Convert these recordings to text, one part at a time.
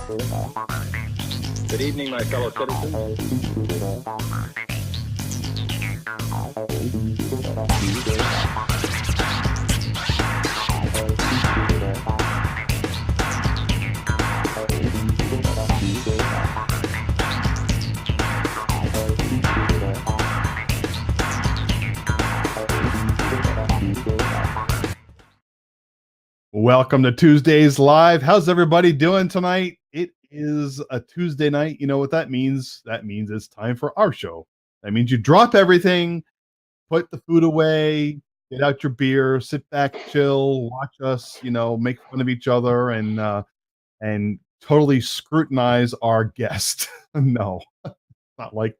Good evening, my fellow citizens. Welcome to Tuesdays Live. How's everybody doing tonight? It is a Tuesday night. You know what that means? That means it's time for our show. That means you drop everything, put the food away, get out your beer, sit back, chill, watch us, make fun of each other and totally scrutinize our guest. No, not like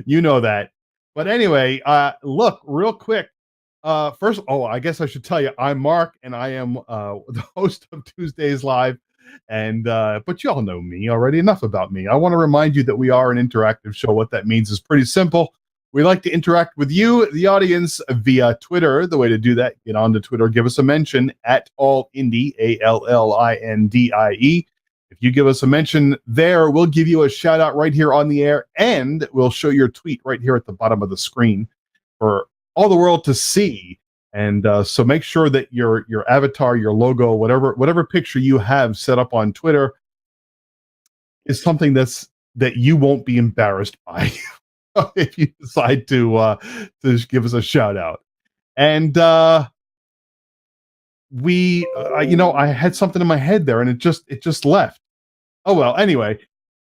you know that. But anyway, look, real quick. First, I guess I should tell you, I'm Mark, and I am the host of Tuesdays Live. And but you all know me already. Enough about me. I want to remind you that we are an interactive show. What that means is pretty simple. We like to interact with you, the audience, via Twitter. The way to do that, get onto Twitter, give us a mention at AllIndie, ALLINDIE. If you give us a mention there, we'll give you a shout out right here on the air, and we'll show your tweet right here at the bottom of the screen for all the world to see. And so make sure that your avatar, your logo, whatever picture you have set up on Twitter is something that you won't be embarrassed by if you decide to give us a shout out. And I had something in my head there, and it just left. Oh well. Anyway,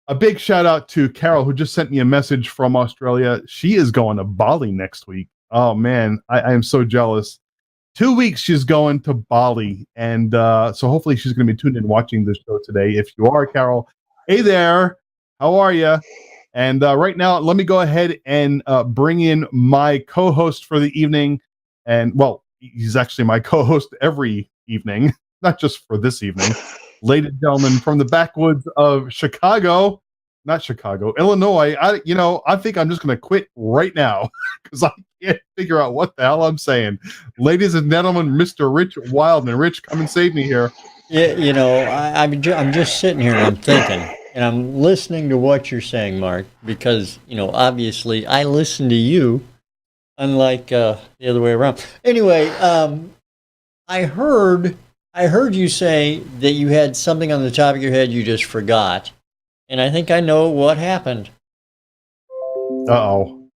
a big shout out to Carol, who just sent me a message from Australia. She is going to Bali next week. Oh man, I am so jealous. 2 weeks she's going to Bali, and so hopefully she's going to be tuned in watching this show today. If you are, Carol, hey there, how are you? And right now, let me go ahead and bring in my co-host for the evening. And well, he's actually my co-host every evening, not just for this evening. Ladies and gentlemen, from the backwoods of Chicago, not Chicago, Illinois. I think I'm just going to quit right now because I can't figure out what the hell I'm saying. Ladies and gentlemen, Mr. Rich Wildman. Rich, come and save me here. Yeah, I'm just sitting here and I'm thinking, and I'm listening to what you're saying, Mark, because, obviously I listen to you, unlike the other way around. Anyway, I heard you say that you had something on the top of your head you just forgot, and I think I know what happened. Uh-oh.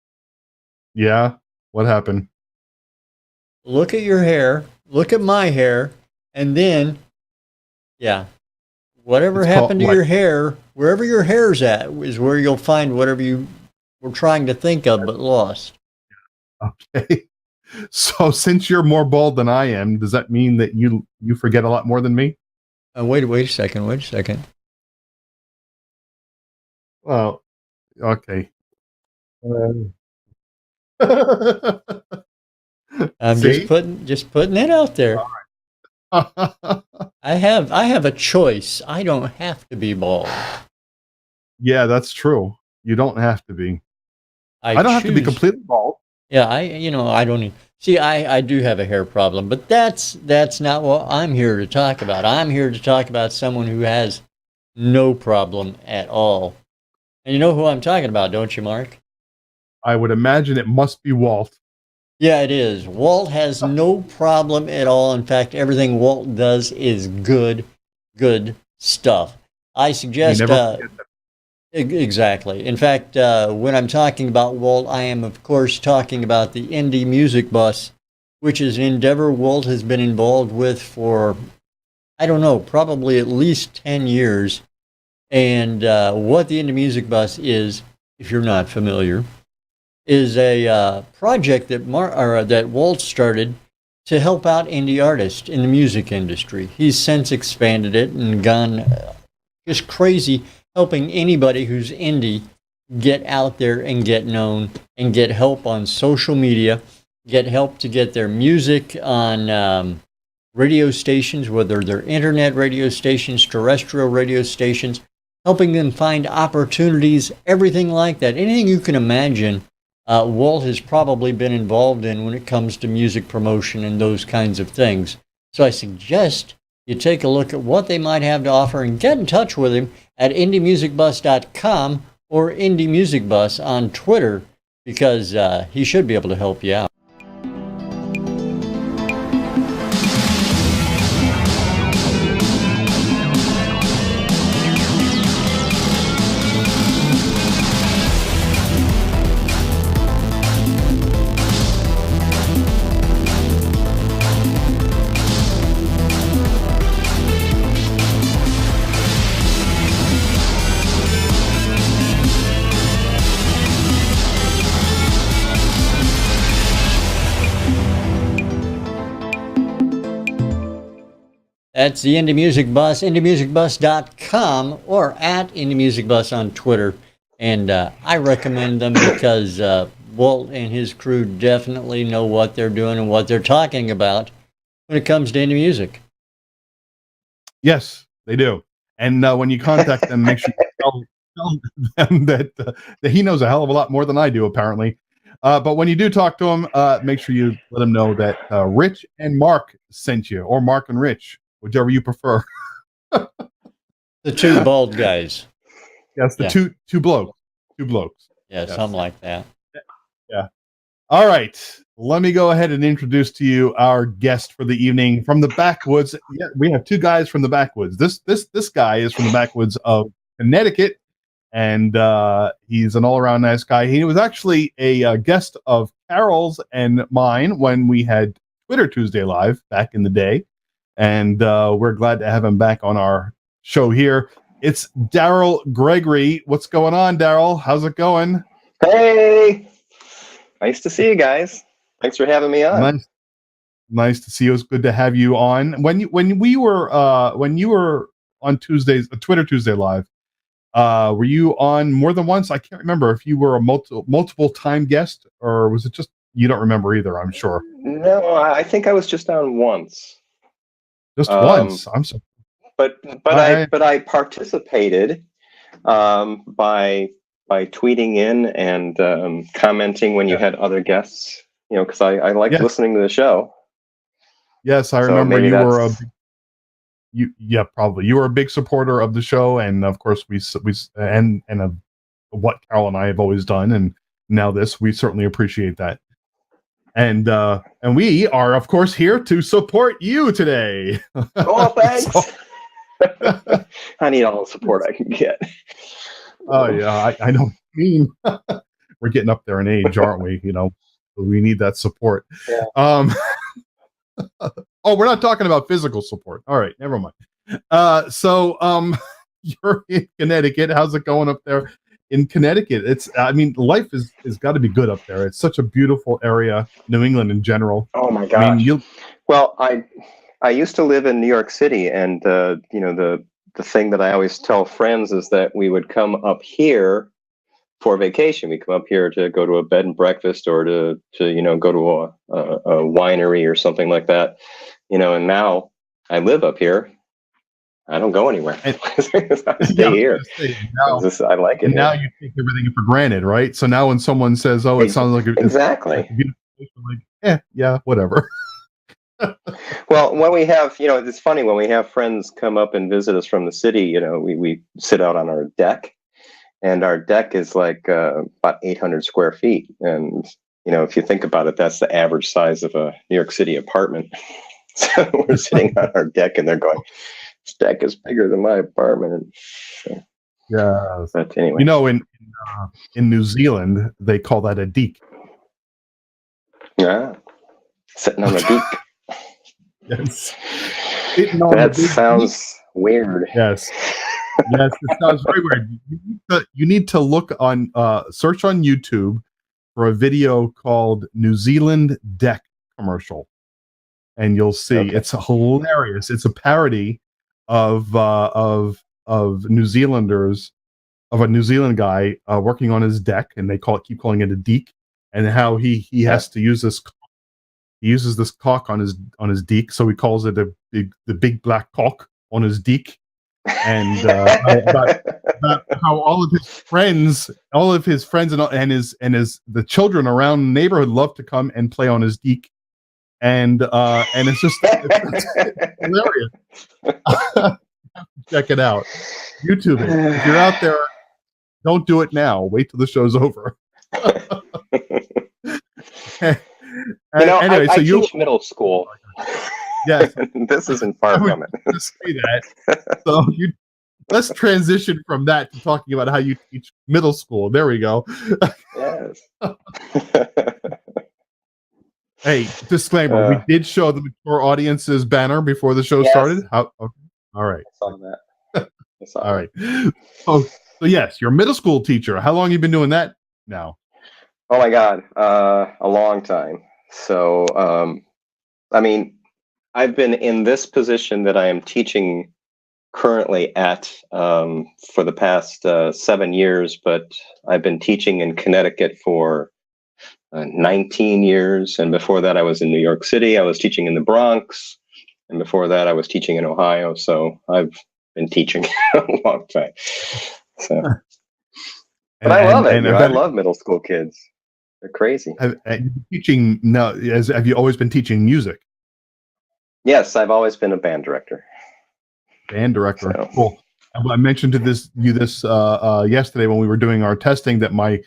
Yeah? What happened? Look at your hair, look at my hair, and then, whatever happened to your hair, wherever your hair's at, is where you'll find whatever you were trying to think of but lost. Okay. So since you're more bald than I am, does that mean that you forget a lot more than me? Wait a second. Well, okay. I'm just putting it out there. I have a choice. I don't have to be bald. Yeah, that's true. You don't have to be. I don't have to be completely bald. Yeah, I don't need. See, I do have a hair problem, but that's not what I'm here to talk about. I'm here to talk about someone who has no problem at all. And you know who I'm talking about, don't you, Mark? I would imagine it must be Walt. Yeah, it is. Walt has no problem at all. In fact, everything Walt does is good stuff. I suggest... Exactly. In fact, when I'm talking about Walt, I am, of course, talking about the Indie Music Bus, which is an endeavor Walt has been involved with for, I don't know, probably at least 10 years. And what the Indie Music Bus is, if you're not familiar, is a project that Walt started to help out indie artists in the music industry. He's since expanded it and gone just crazy, helping anybody who's indie get out there and get known and get help on social media, get help to get their music on radio stations, whether they're internet radio stations, terrestrial radio stations, helping them find opportunities, everything like that. Anything you can imagine, Walt has probably been involved in when it comes to music promotion and those kinds of things. So I suggest you take a look at what they might have to offer and get in touch with him at indiemusicbus.com or indiemusicbus on Twitter, because he should be able to help you out. That's the Indie Music Bus, indiemusicbus.com, or at Indie Music Bus on Twitter. And I recommend them because Walt and his crew definitely know what they're doing and what they're talking about when it comes to indie music. Yes, they do. And when you contact them, make sure you tell them that he knows a hell of a lot more than I do, apparently. But when you do talk to him, make sure you let him know that Rich and Mark sent you, or Mark and Rich, whichever you prefer. The two bald guys. Yes, the two blokes. Two blokes. Yeah, yes. Something like that. Yeah. All right. Let me go ahead and introduce to you our guest for the evening from the backwoods. Yeah, we have two guys from the backwoods. This guy is from the backwoods of Connecticut, and he's an all-around nice guy. He was actually a guest of Carol's and mine when we had Twitter Tuesday Live back in the day, and we're glad to have him back on our show here. It's Darryl Gregory. What's going on, Darryl? How's it going? Hey, nice to see you guys. Thanks for having me on. Nice to see you. It's good to have you on. When you were on Tuesdays, Twitter Tuesday Live, were you on more than once? I can't remember if you were a multiple time guest, or was it just you don't remember either, I'm sure. No, I think I was just on once. Just once. I'm so. But I participated by tweeting in and commenting when you had other guests. You know, because I liked listening to the show. Yes, I remember you were probably you were a big supporter of the show, and of course we what Carol and I have always done, and now we certainly appreciate that. And we are of course here to support you today. Oh, thanks. I need all the support I can get. Oh yeah, I know what you mean. We're getting up there in age, aren't we? You know, we need that support. Yeah. Oh, we're not talking about physical support. All right, never mind. You're in Connecticut. How's it going up there in Connecticut? Life is got to be good up there. It's such a beautiful area, New England in general. Oh my gosh. Well, I used to live in New York City, and the thing that I always tell friends is that we would come up here for vacation. We come up here to go to a bed and breakfast, or to go to a winery or something like that. And now I live up here. I don't go anywhere. I stay here. I like it. And now you take everything for granted, right? So now when someone says, "Oh, it sounds like exactly," like, yeah, whatever. Well, when we have, it's funny when we have friends come up and visit us from the city. We sit out on our deck, and our deck is like about 800 square feet. And if you think about it, that's the average size of a New York City apartment. So we're sitting on our deck, and they're going, "This deck is bigger than my apartment." So, yeah, but anyway, in New Zealand they call that a deek. Yeah, sitting on the deek. Yes. That sounds weird. Yes. Yes, it sounds very weird. You need to look on search on YouTube for a video called New Zealand Deck Commercial, and you'll see it's hilarious. It's a parody of New Zealanders, of a New Zealand guy working on his deck, and they keep calling it a deek, and how he has to use this. He uses this cock on his deek, so he calls it the big black cock on his deek, and about how all of his friends and the children around the neighborhood love to come and play on his deek, and it's just it's hilarious. Check it out, YouTube it. If you're out there, don't do it now. Wait till the show's over. Anyway, I teach middle school. Yes, This isn't far from it. Just say that. So let's transition from that to talking about how you teach middle school. There we go. Yes. Hey, disclaimer: we did show the mature audience's banner before the show started. Okay. All right. I saw that. All right. So yes, you're a middle school teacher. How long have you been doing that now? Oh my God, a long time. So, I mean, I've been in this position that I am teaching currently at for the past 7 years, but I've been teaching in Connecticut for 19 years. And before that, I was in New York City. I was teaching in the Bronx. And before that, I was teaching in Ohio. So I've been teaching a long time. So, but I love it. I love middle school kids. They're crazy. Teaching now? Have you always been teaching music? Yes, I've always been a band director. Band director. So. Cool. I mentioned to you this yesterday when we were doing our testing that my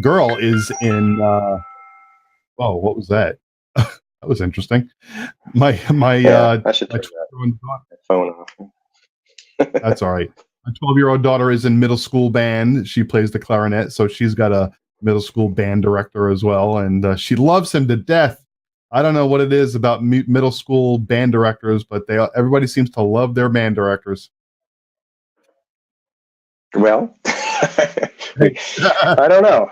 girl is in. Oh, what was that? That was interesting. I should turn that phone off. That's all right. My 12-year-old daughter is in middle school band. She plays the clarinet, so she's got a middle school band director as well, and she loves him to death. I don't know what it is about middle school band directors, but everybody seems to love their band directors. Well, I don't know.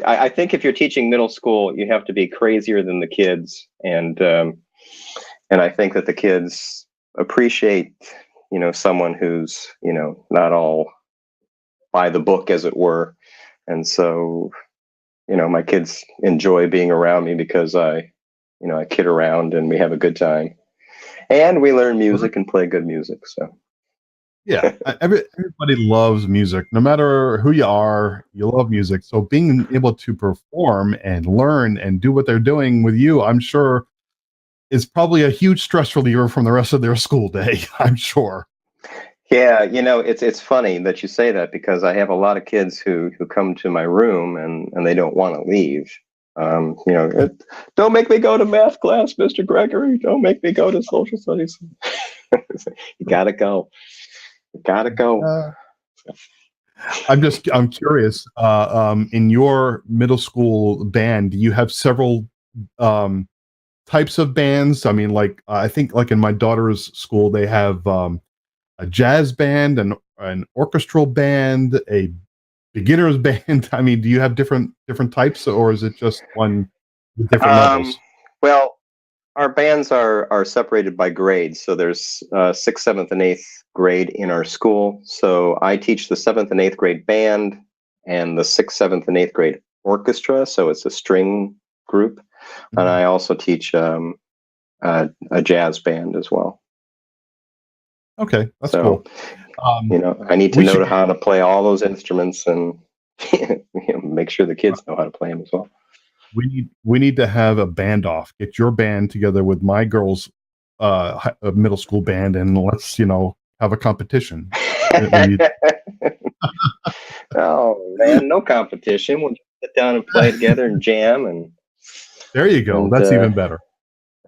I think if you're teaching middle school, you have to be crazier than the kids, and I think that the kids appreciate, someone who's, not all by the book, as it were, and so. My kids enjoy being around me because I kid around and we have a good time, and we learn music and play good music. So, yeah, everybody loves music, no matter who you are. You love music, so being able to perform and learn and do what they're doing with you, I'm sure, is probably a huge stress reliever from the rest of their school day. I'm sure. Yeah, it's funny that you say that because I have a lot of kids who come to my room and they don't want to leave. Don't make me go to math class, Mr. Gregory. Don't make me go to social studies. You gotta go. You gotta go. I'm curious. In your middle school band, do you have several types of bands? I mean, I think in my daughter's school, they have a jazz band, an orchestral band, a beginner's band. I mean, do you have different types, or is it just one with different levels? Well, our bands are separated by grades. So there's 6th, 7th, and 8th grade in our school. So I teach the 7th and 8th grade band and the 6th, 7th, and 8th grade orchestra. So it's a string group. Mm-hmm. And I also teach a jazz band as well. Okay, that's cool. I need to know how to play all those instruments and make sure the kids know how to play them as well. We need to have a band off. Get your band together with my girls' middle school band, and let's have a competition. Oh man, no competition. We'll just sit down and play together and jam. And there you go. That's even better.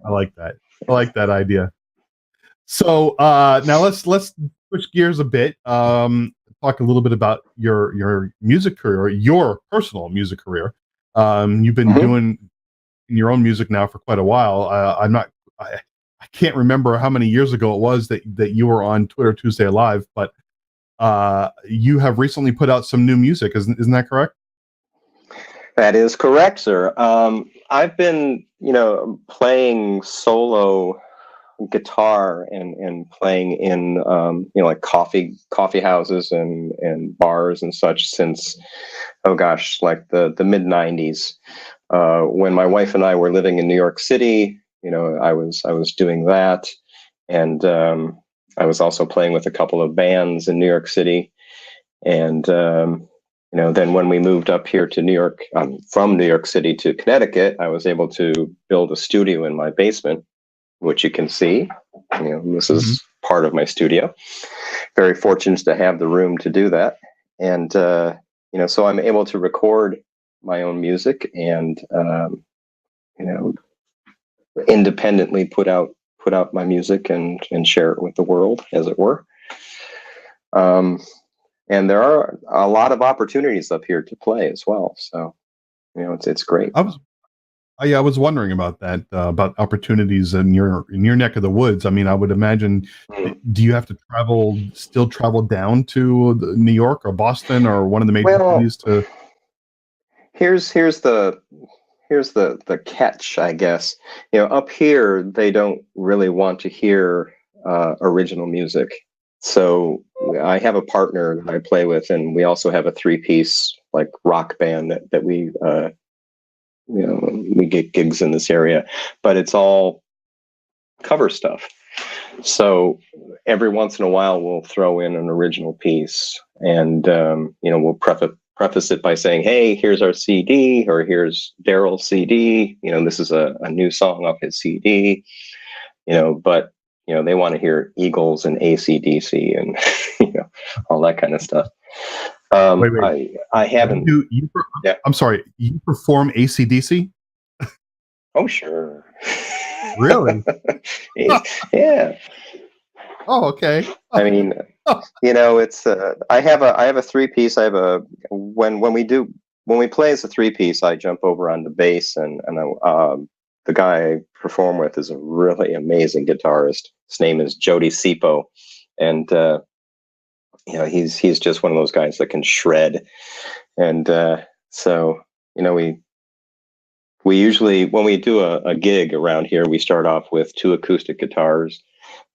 I like that. I like that idea. So now let's switch gears a bit. Talk a little bit about your music career, your personal music career. You've been doing your own music now for quite a while. I can't remember how many years ago it was that you were on Twitter Tuesday Live, but you have recently put out some new music. Isn't that correct? That is correct, sir. I've been playing solo guitar and playing in like coffee houses and bars and such since like the mid 90s. When my wife and I were living in New York City, I was doing that, and I was also playing with a couple of bands in New York City, and then when we moved up here to New York, from New York City to Connecticut, I was able to build a studio in my basement, which you can see. This is part of my studio. Very fortunate to have the room to do that. And, so I'm able to record my own music and, independently put out my music and share it with the world, as it were. And there are a lot of opportunities up here to play as well. So, it's great. I was wondering about that, about opportunities in your neck of the woods. I mean, I would imagine, do you have to still travel down to New York or Boston or one of the major cities to? Here's the catch, I guess. Up here, they don't really want to hear original music. So I have a partner that I play with, and we also have a 3-piece like rock band that we we get gigs in this area, but it's all cover stuff. So every once in a while, we'll throw in an original piece, and we'll preface it by saying, "Hey, here's our CD," or "Here's Darryl's CD. This is a new song off his CD." But they want to hear Eagles and AC/DC and all that kind of stuff. Wait. I haven't. Yeah. I'm sorry. You perform AC/DC? Oh, sure. Really? Yeah. Oh, okay. I mean, it's I have a 3-piece. I have when we play as a 3-piece, I jump over on the bass, and the guy I perform with is a really amazing guitarist. His name is Jody Sipo, and he's just one of those guys that can shred. And so we usually, when we do a gig around here, we start off with 2 acoustic guitars,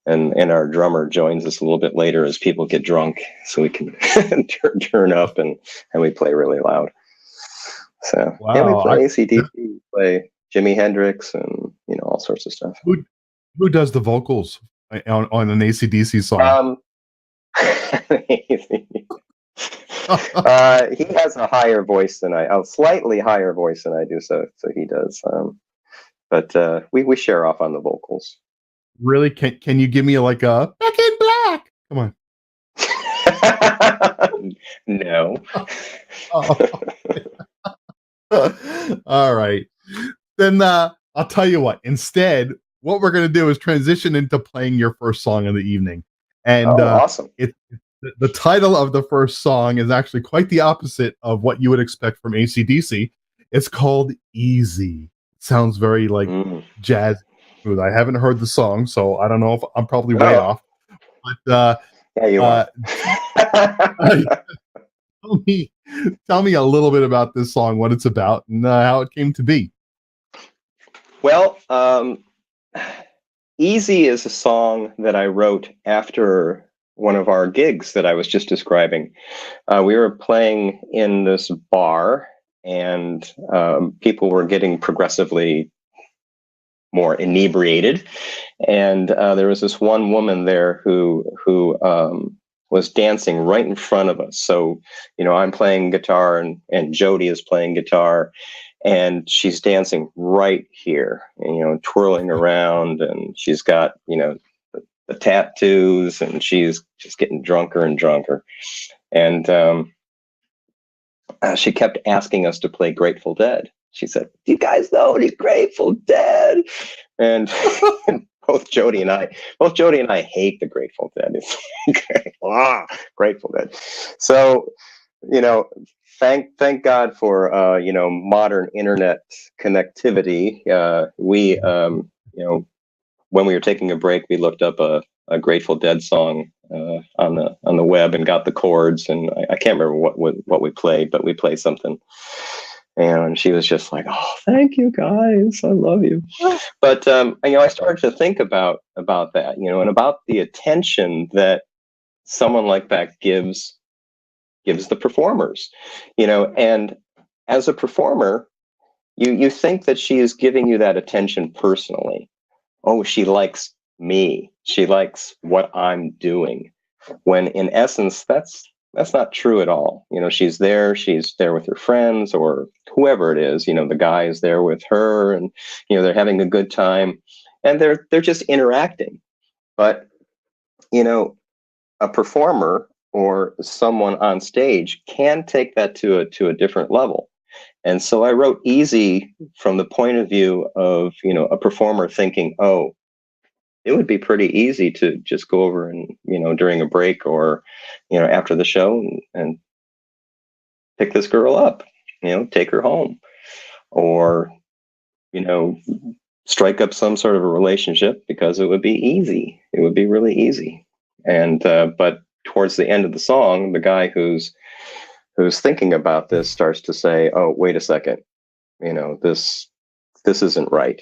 and our drummer joins us a little bit later as people get drunk, so we can turn up and we play really loud. So wow, we play AC/DC, we play Jimi Hendrix, and all sorts of stuff. Who does the vocals on an AC/DC song? He has a higher voice than a slightly higher voice than I do, so he does. But we share off on the vocals. Really? Can you give me like a Back in Black? Come on. No. All right. Then I'll tell you what. Instead, what we're going to do is transition into playing your first song of the evening. And awesome. The title of the first song is actually quite the opposite of what you would expect from AC/DC. It's called Easy. It sounds very like jazz. I haven't heard the song, so I don't know if I'm probably way off. But yeah, you are. Tell me a little bit about this song, what it's about, and how it came to be. Well, Easy is a song that I wrote after one of our gigs that I was just describing. We were playing in this bar, and people were getting progressively more inebriated, and there was this one woman there who was dancing right in front of us. So I'm playing guitar, and Jody is playing guitar, and she's dancing right here, and twirling around, and she's got the tattoos, and she's just getting drunker and drunker, and she kept asking us to play Grateful Dead. She said, "Do you guys know any Grateful Dead?" And both Jody and I hate the Grateful Dead. It's Grateful Dead. So, thank God for modern internet connectivity. We when we were taking a break, we looked up a Grateful Dead song on the web and got the chords, and I can't remember what we played, but we played something. And she was just like, "Oh, thank you guys, I love you." But I started to think about that, and about the attention that someone like that gives the performers, and as a performer, you think that she is giving you that attention personally. Oh, she likes me. She likes what I'm doing. When in essence, that's That's not true at all. She's there with her friends or whoever it is. The guy is there with her, and they're having a good time, and they're just interacting. But a performer or someone on stage can take that to a different level. And so I wrote Easy from the point of view of a performer thinking, oh, it would be pretty easy to just go over and during a break or after the show and pick this girl up, take her home, or strike up some sort of a relationship, because it would be easy. It would be really easy. And but towards the end of the song, the guy who's thinking about this starts to say, oh, wait a second, this isn't right.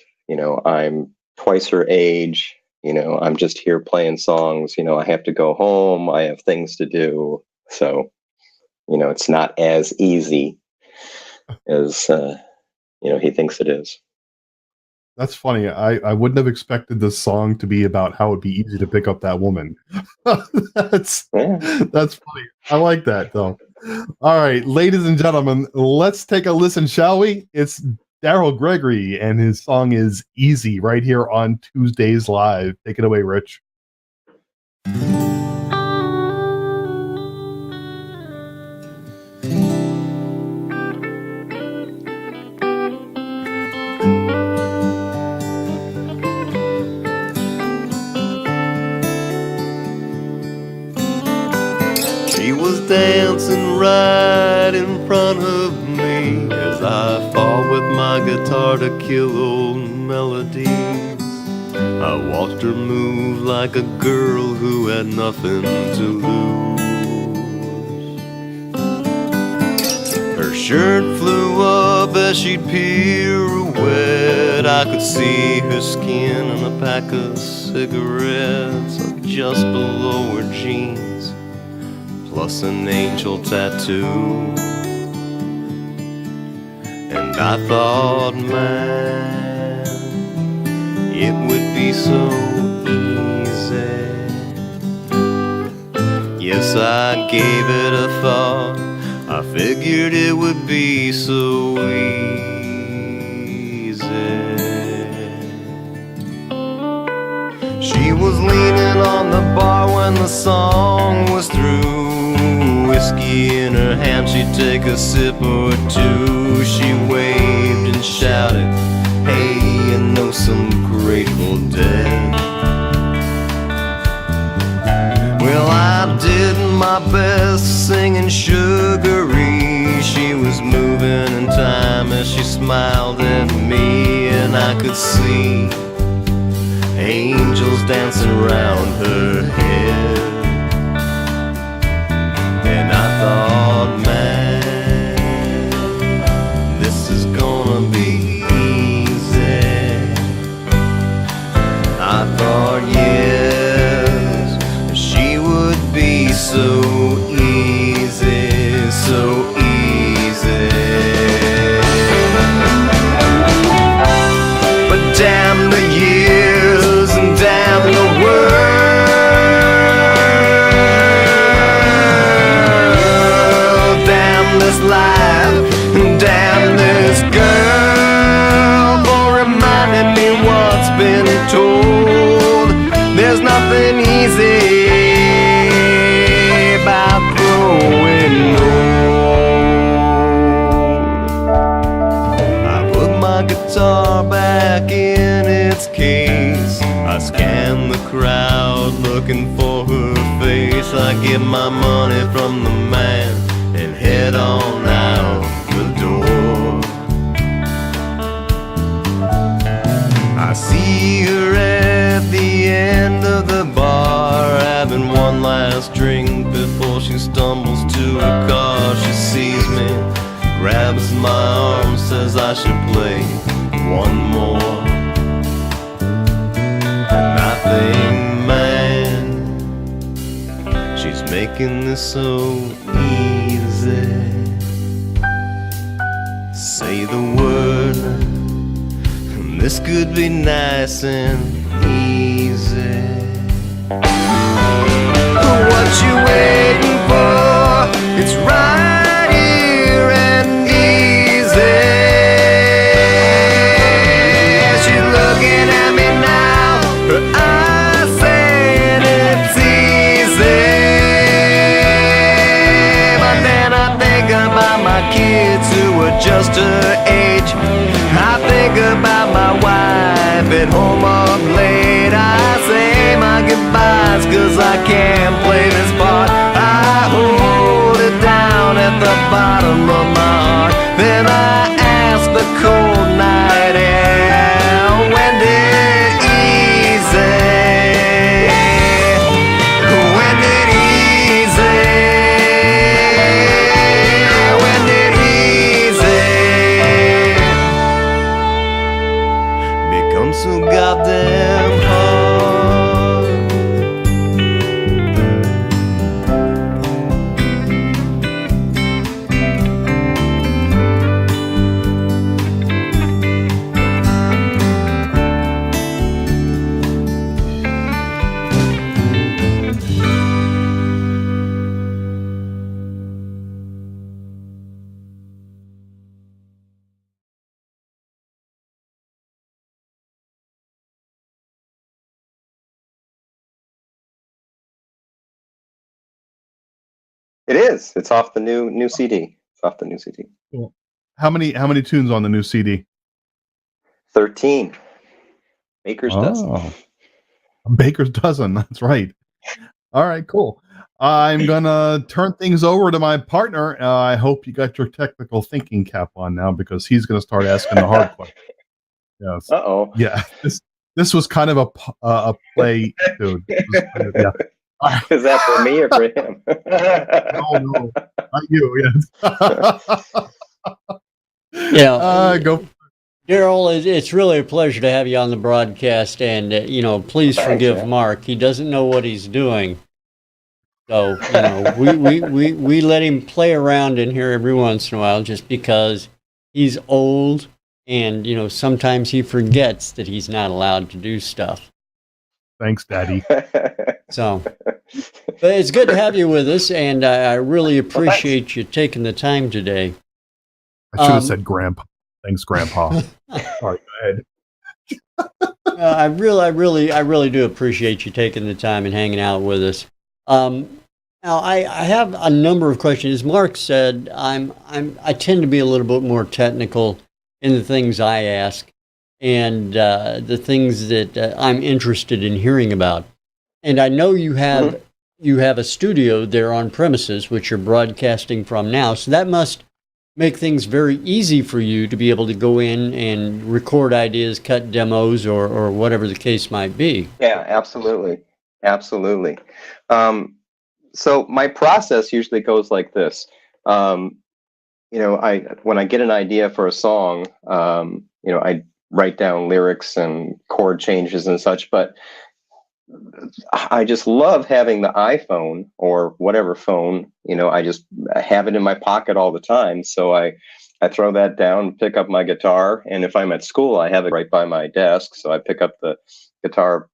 I'm twice her age. I'm just here playing songs. I have to go home. I have things to do. So, it's not as easy as, he thinks it is. That's funny. I wouldn't have expected this song to be about how it'd be easy to pick up that woman. That's funny. I like that, though. All right, ladies and gentlemen, let's take a listen, shall we? It's Darryl Gregory, and his song is Easy, right here on Tuesdays Live. Take it away, Rich. She was dancing right in front of me as I fought with my guitar to kill old melodies. I watched her move like a girl who had nothing to lose. Her shirt flew up as she'd pirouette. I could see her skin and a pack of cigarettes just below her jeans, plus an angel tattoo. And I thought, man, it would be so easy. Yes, I gave it a thought. I figured it would be so easy. She was leaning on the bar when the song was through. Whiskey in her hand, she'd take a sip or two. She waved and shouted, hey, you know some Grateful Dead. Well, I did my best singing sugary. She was moving in time as she smiled at me, and I could see angels dancing around her head. And I thought, man, this is gonna be easy. I thought, yes, she would be so easy, so easy. But damn the years and damn the world. Life, damn this girl for reminding me what's been told. There's nothing easy about growing old. I put my guitar back in its case. I scan the crowd looking for her face. I get my money from the man and head on out the door. I see her at the end of the bar, having one last drink before she stumbles to her car. She sees me, grabs my arm, says I should play one more. And I think, man, she's making this so easy. Say the word, and this could be nice and easy. What you waiting for? just her age. I think about my wife at home up late. I say my goodbyes 'cause I can't play this part. I hold it down at the bottom of my heart. Then I ask the cold night air, when did easy? When did easy? When did easy become so goddamn hard? It is. It's off the new CD. It's off the new CD. Cool. How many tunes on the new CD? 13. Baker's dozen. Oh, a baker's dozen. That's right. All right, cool. I'm gonna turn things over to my partner. I hope you got your technical thinking cap on now, because he's gonna start asking the hard questions. Yes. Uh-oh. Yeah. This was kind of a play, dude. This was kind of- yeah. Is that for me or for him? No, not you. Yes. Yeah. Go. Darryl, it's really a pleasure to have you on the broadcast, and please Thanks, forgive man. Mark. He doesn't know what he's doing, so we let him play around in here every once in a while, just because he's old, and sometimes he forgets that he's not allowed to do stuff. Thanks, Daddy. So, but it's good to have you with us, and I really appreciate you taking the time today. I should have said Grandpa. Thanks, Grandpa. Sorry, go ahead. I really do appreciate you taking the time and hanging out with us. Now, I have a number of questions. As Mark said, I tend to be a little bit more technical in the things I ask, and the things that I'm interested in hearing about. And I know you have a studio there on premises, which you're broadcasting from now. So that must make things very easy for you to be able to go in and record ideas, cut demos, or whatever the case might be. Yeah, absolutely. Absolutely. So my process usually goes like this. When I get an idea for a song, I write down lyrics and chord changes and such, but I just love having the iPhone or whatever phone, I just have it in my pocket all the time. So I throw that down, pick up my guitar. And if I'm at school, I have it right by my desk. So I pick up the guitar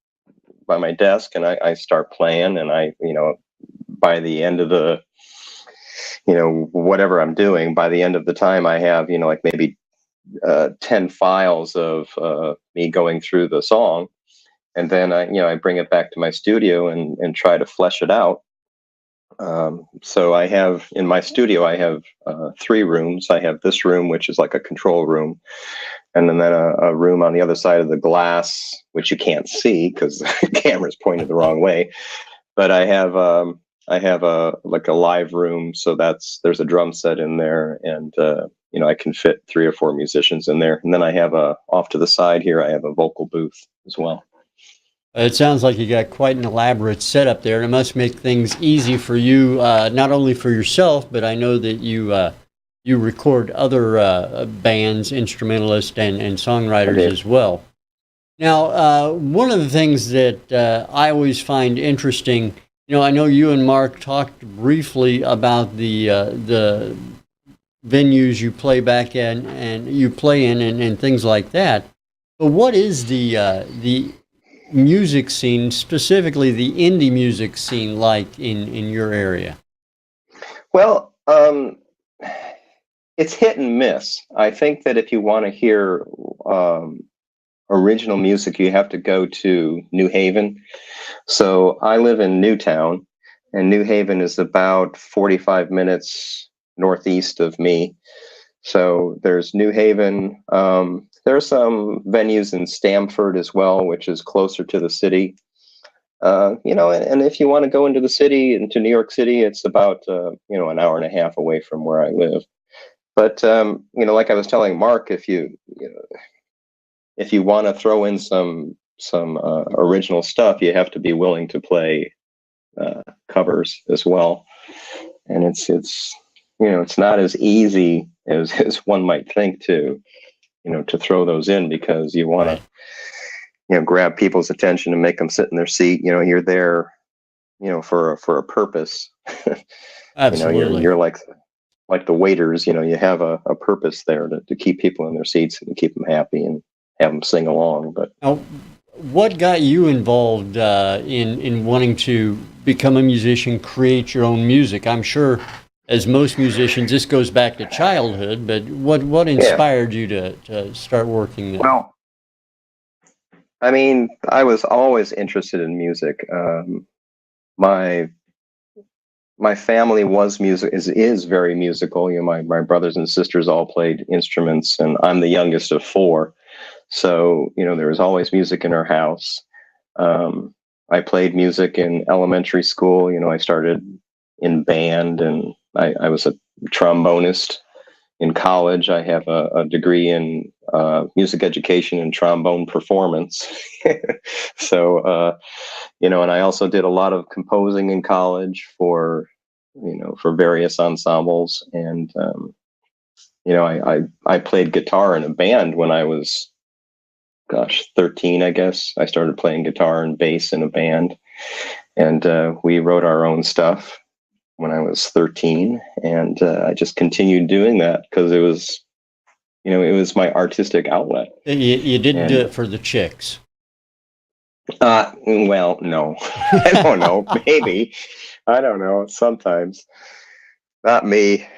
by my desk and I start playing. And by the end of the, whatever I'm doing, by the end of the time I have, like maybe 10 files of me going through the song. And then I bring it back to my studio and try to flesh it out. So I have in my studio, I have 3 rooms. I have this room, which is like a control room, and then a room on the other side of the glass, which you can't see because the camera's pointed the wrong way. But I have a live room, so there's a drum set in there, and I can fit 3 or 4 musicians in there. And then I have off to the side here, I have a vocal booth as well. It sounds like you got quite an elaborate setup there, and it must make things easy for you, not only for yourself, but I know that you record other bands, instrumentalists, and songwriters as well. Now, one of the things that I always find interesting, I know you and Mark talked briefly about the venues you play back in and things like that. But what is the music scene, specifically the indie music scene, like in your area? Well, it's hit and miss. I think that if you want to hear original music, you have to go to New Haven. So I live in Newtown, and New Haven is about 45 minutes northeast of me. So there's New Haven. There are some venues in Stamford as well, which is closer to the city. And if you want to go into the city, into New York City, it's about an hour and a half away from where I live. But like I was telling Mark, if you want to throw in some original stuff, you have to be willing to play covers as well. And it's not as easy as one might think to throw those in, because you want to grab people's attention and make them sit in their seat. You're there for a purpose. Absolutely. You're like the waiters. You have a purpose there to keep people in their seats and to keep them happy and have them sing along. But Now, what got you involved in wanting to become a musician, create your own music? I'm sure, as most musicians, this goes back to childhood, but what inspired you to start working there? Well, I mean, I was always interested in music. My family is very musical. My brothers and sisters all played instruments, and I'm the youngest of four. So, there was always music in our house. I played music in elementary school. I started in band, and I was a trombonist. In college, I have a degree in music education and trombone performance. So, and I also did a lot of composing in college for various ensembles. And, I played guitar in a band when I was, 13, I guess. I started playing guitar and bass in a band, and we wrote our own stuff when I was 13, and I just continued doing that because it was my artistic outlet. You didn't do it for the chicks. Well, no, I don't know. Maybe, I don't know. Sometimes, not me.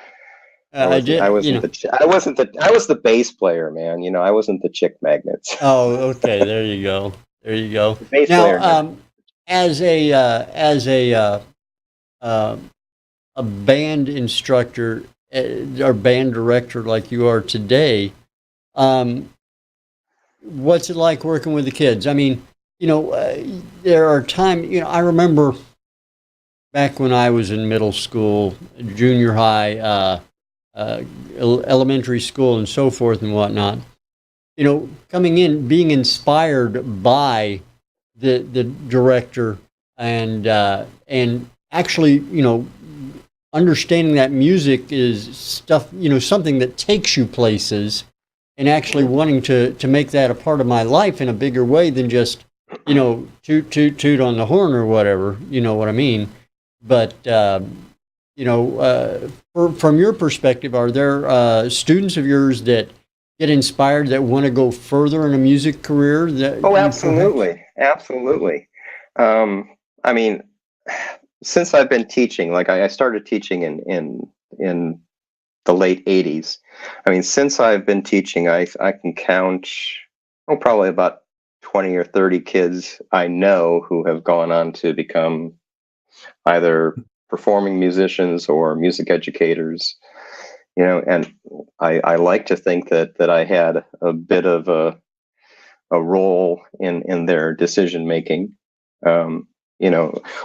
I was the bass player, man. I wasn't the chick magnets. Oh, okay. There you go. There you go. The bass Now, player. A band instructor or band director like you are today, what's it like working with the kids? I mean, there are times, I remember back when I was in middle school, junior high, elementary school, and so forth and whatnot, coming in, being inspired by the director and actually, understanding that music is stuff, something that takes you places, and actually wanting to make that a part of my life in a bigger way than just, toot, toot, toot on the horn or whatever, you know what I mean? But, from your perspective, are there students of yours that get inspired, that want to go further in a music career? Oh, absolutely. Absolutely. I mean, since I've been teaching, like I started teaching in the late 80s. I mean, since I've been teaching, I can count, probably about 20 or 30 kids I know who have gone on to become either performing musicians or music educators. And I like to think that I had a bit of a role in their decision making.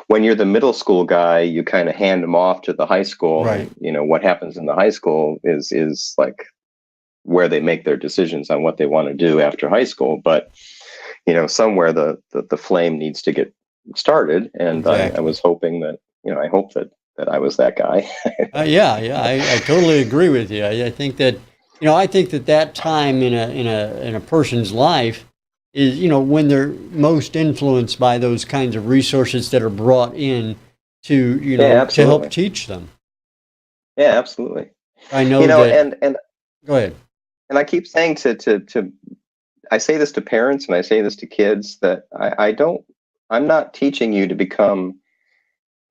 When you're the middle school guy, you kind of hand them off to the high school. Right. And, what happens in the high school is like where they make their decisions on what they want to do after high school. But, somewhere the flame needs to get started. And Exactly. I was hoping that, I hope that I was that guy. Yeah, I totally agree with you. I think that, I think that time in a person's life is, when they're most influenced by those kinds of resources that are brought in to, to help teach them. Yeah, absolutely. I know that. And Go ahead. And I keep saying to I say this to parents and I say this to kids, that I'm not teaching you to become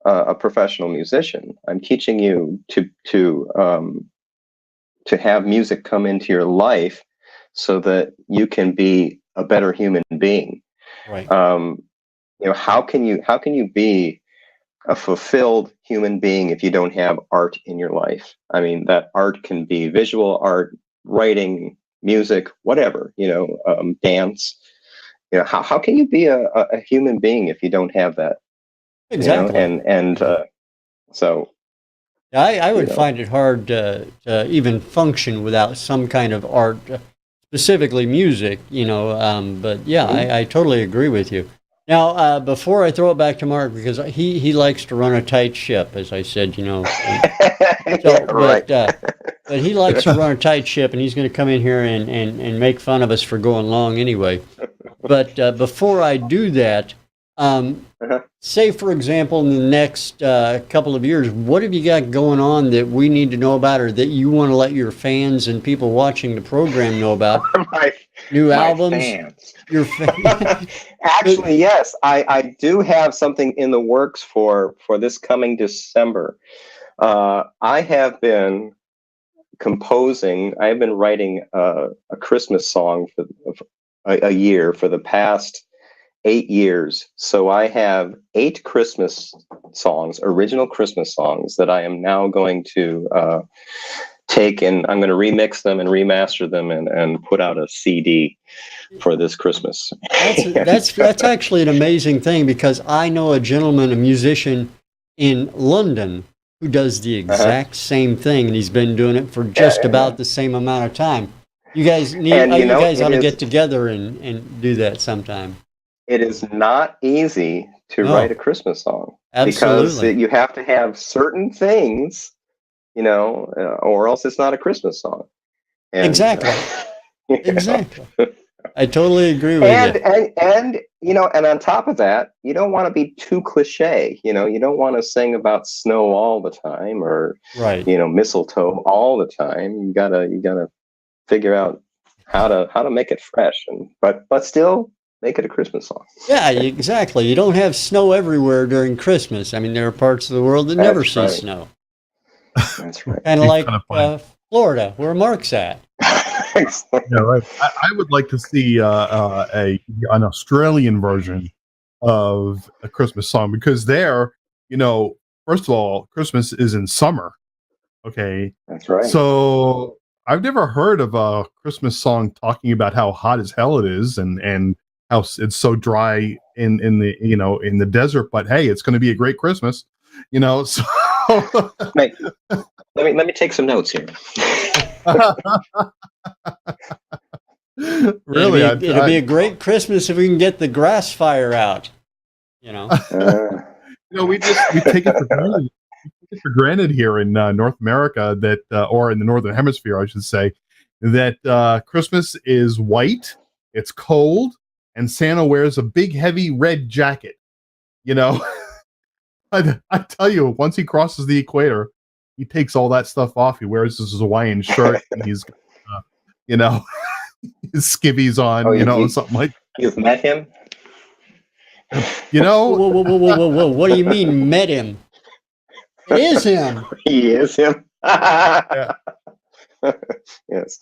a professional musician. I'm teaching you to have music come into your life so that you can be a better human being. Right. How can you be a fulfilled human being if you don't have art in your life. I mean, that art can be visual art, writing, music, whatever, dance. How can you be a human being if you don't have that? Exactly. So I would find it hard to even function without some kind of art, specifically music, but yeah, I totally agree with you. Now, before I throw it back to Mark, because he likes to run a tight ship, as I said, right. But he likes to run a tight ship, and he's going to come in here and make fun of us for going long anyway. But before I do that, say, for example, in the next couple of years, what have you got going on that we need to know about, or that you want to let your fans and people watching the program know about? New albums? Fans. Your fans? Actually, yes, I do have something in the works for this coming December. I have been composing. I have been writing a Christmas song for a year for the past 8 years. So I have 8 Christmas songs, original Christmas songs, that I am now going to take, and I'm going to remix them and remaster them and put out a CD for this Christmas. That's actually an amazing thing, because I know a gentleman, a musician in London, who does the exact same thing, and he's been doing it for just about the same amount of time. You guys ought to get together and do that sometime. It is not easy to write a Christmas song. Absolutely. Because you have to have certain things, or else it's not a Christmas song. And, exactly. Exactly. I totally agree with you. And on top of that, you don't want to be too cliche. You don't want to sing about snow all the time, or mistletoe all the time. You gotta figure out how to make it fresh, but still make it a Christmas song. Yeah, exactly. You don't have snow everywhere during Christmas. I mean, there are parts of the world that never see snow. That's right. Kind of like Florida, where Mark's at. Yeah, right. I would like to see an Australian version of a Christmas song, because there, first of all, Christmas is in summer. Okay, that's right. So I've never heard of a Christmas song talking about how hot as hell it is and how it's so dry in the desert. But hey, it's going to be a great Christmas, So let me take some notes here. Really, it'll be a great Christmas if we can get the grass fire out. We take it for granted. We take it for granted here in North America that, or in the Northern Hemisphere, I should say, that Christmas is white, it's cold, and Santa wears a big, heavy red jacket. I tell you, once he crosses the equator, he takes all that stuff off. He wears his Hawaiian shirt, and he's, his skivvies on, something like that. You've met him? Whoa. What do you mean, met him? It is him. He is him. Yes.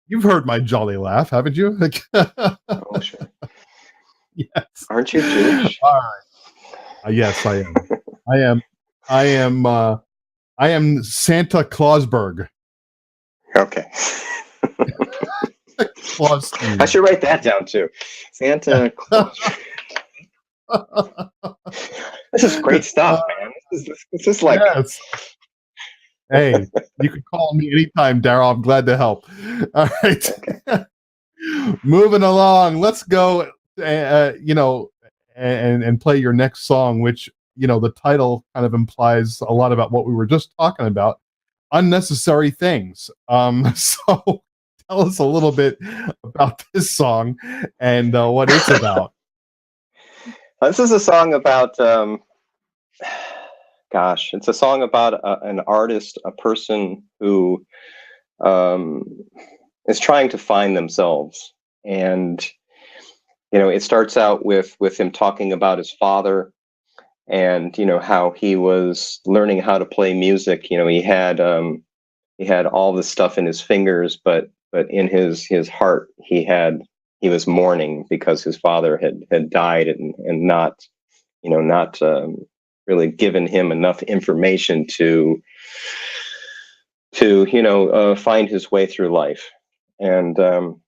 You've heard my jolly laugh, haven't you? Oh, sure. Yes. Aren't you Jewish? All right. Yes, I am. I am Santa Clausberg. Okay. Claus. I should write that down too. Santa Claus. This is great stuff, man. This is like. Yes. Hey, you can call me anytime, Darryl. I'm glad to help. All right. Okay. Moving along. Let's go. And play your next song, which the title kind of implies a lot about what we were just talking about. Unnecessary Things. So tell us a little bit about this song and what it's about. This is a song about, it's a song about an artist, a person who is trying to find themselves. And, it starts out with him talking about his father and, how he was learning how to play music. He had all this stuff in his fingers, but in his heart, he was mourning because his father had died and not not really given him enough information to find his way through life. And then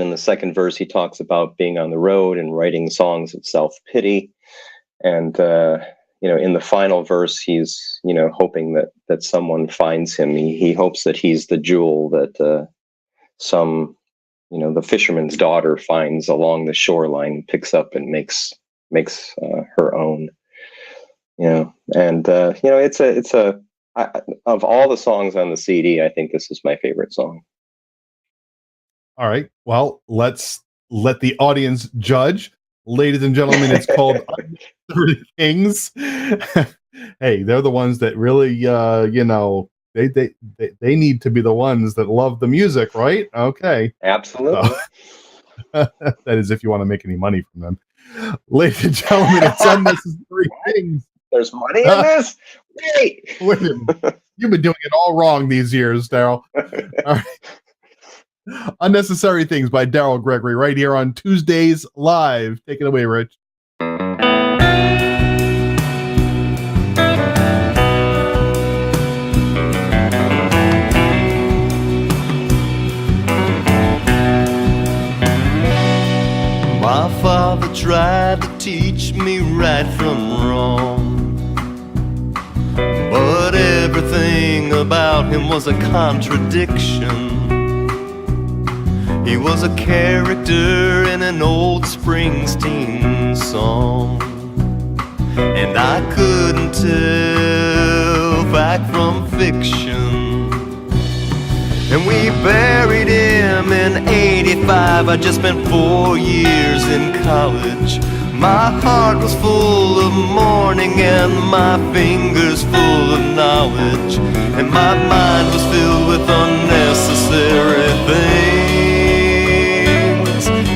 in the second verse, he talks about being on the road and writing songs of self-pity. And in the final verse, he's hoping that someone finds him. He hopes that he's the jewel that the fisherman's daughter finds along the shoreline, picks up and makes her own. Of all the songs on the CD, I think this is my favorite song. All right. Well, let's let the audience judge. Ladies and gentlemen, it's called Unnecessary Things. Hey, they're the ones that really, they need to be the ones that love the music, right? Okay. Absolutely. So, that is if you want to make any money from them. Ladies and gentlemen, it's Unnecessary Things. There's money in this? Wait a minute. You've been doing it all wrong these years, Darryl. All right. Unnecessary Things by Darryl Gregory right here on Tuesdays Live. Take it away, Rich. My father tried to teach me right from wrong, but everything about him was a contradiction. He was a character in an old Springsteen song, and I couldn't tell fact from fiction. And we buried him in '85. I just spent 4 years in college. My heart was full of mourning and my fingers full of knowledge, and my mind was filled with unnecessary things.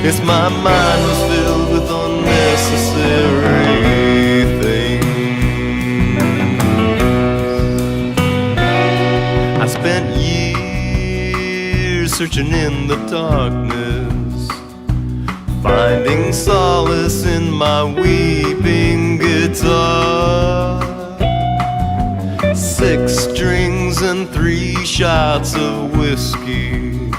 Yes, my mind was filled with unnecessary things. I spent years searching in the darkness, finding solace in my weeping guitar. 6 strings and 3 shots of whiskey.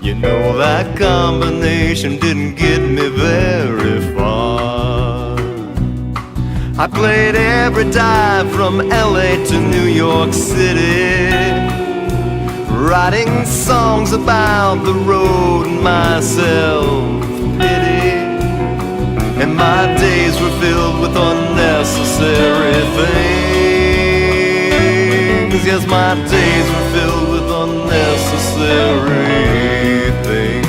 You know that combination didn't get me very far. I played every dive from LA to New York City, writing songs about the road and my self-pity. And my days were filled with unnecessary things. Yes, my days were filled with unnecessary things.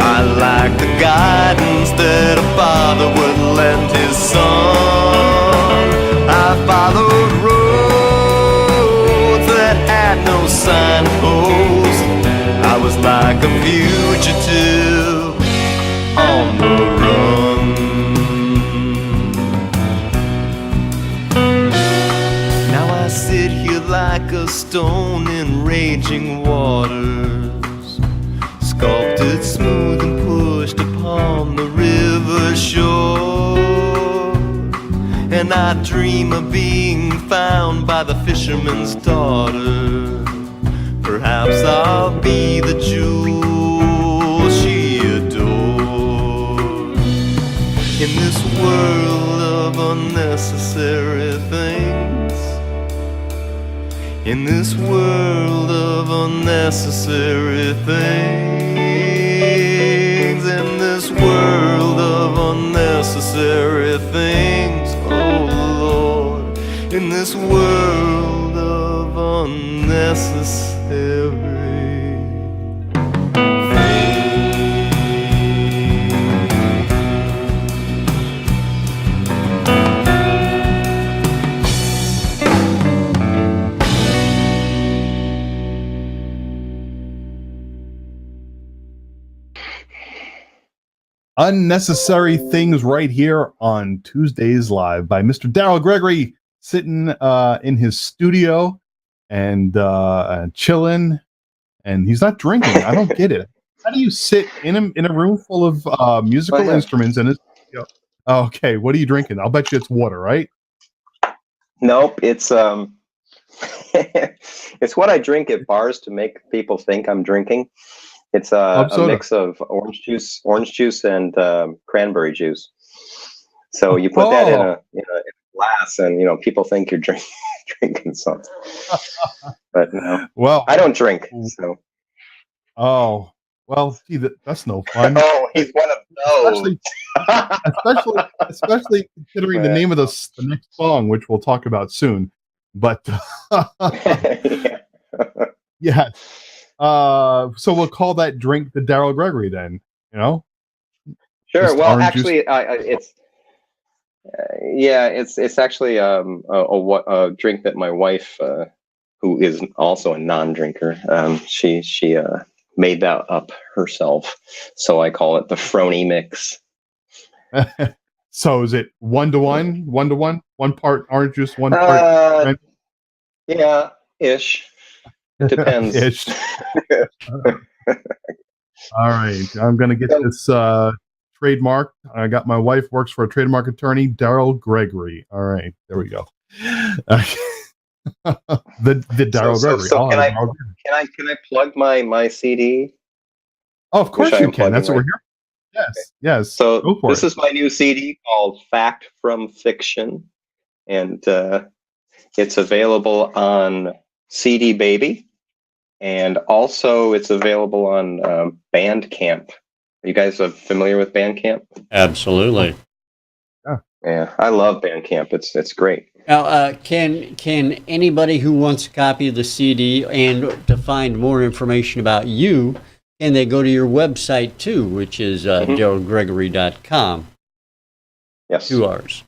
I like the guidance that a father would lend his son. I followed roads that had no signpost. I was like a fugitive on the run. Now I sit here like a stone in raging waters, sculpted smooth and pushed upon the river shore. And I dream of being found by the fisherman's daughter. Perhaps I'll be the jewel she adores. In this world of unnecessary things, in this world of unnecessary things, in this world of unnecessary things, oh Lord, in this world of unnecessary Unnecessary Things right here on Tuesdays Live by Mr. Darryl Gregory, sitting in his studio and chilling, and he's not drinking. I don't get it. How do you sit in a room full of musical instruments in his studio? Okay, what are you drinking? I'll bet you it's water, right? Nope, it's it's what I drink at bars to make people think I'm drinking. It's a mix of orange juice, and cranberry juice. So you put that in a glass, and people think you're drinking something. But no, well, I don't drink. So. Oh well, gee, that's no fun. Oh, he's one of those. especially considering the name of the next song, which we'll talk about soon. But yeah. So we'll call that drink the Darryl Gregory then, Sure. Just well, orange actually, it's actually a drink that my wife, who is also a non-drinker, she made that up herself. So I call it the Frony Mix. So is it 1-to-1, 1-to-1, 1 part orange juice, 1 part? Yeah, ish. It depends. Ish. All right, I'm gonna get this trademark. I got my wife works for a trademark attorney, Darryl Gregory. All right, there we go. the Darryl Gregory. So can I plug my CD? Oh, of course you can. That's what we're here. Yes, okay. Yes. So this is my new CD called Fact from Fiction, and it's available on CD Baby, and also it's available on Bandcamp. Are you guys familiar with Bandcamp? Absolutely. Yeah, I love Bandcamp. It's great. Now, can anybody who wants a copy of the CD and to find more information about you, can they go to your website too, which is darrylgregory.com? Yes. 2 R's.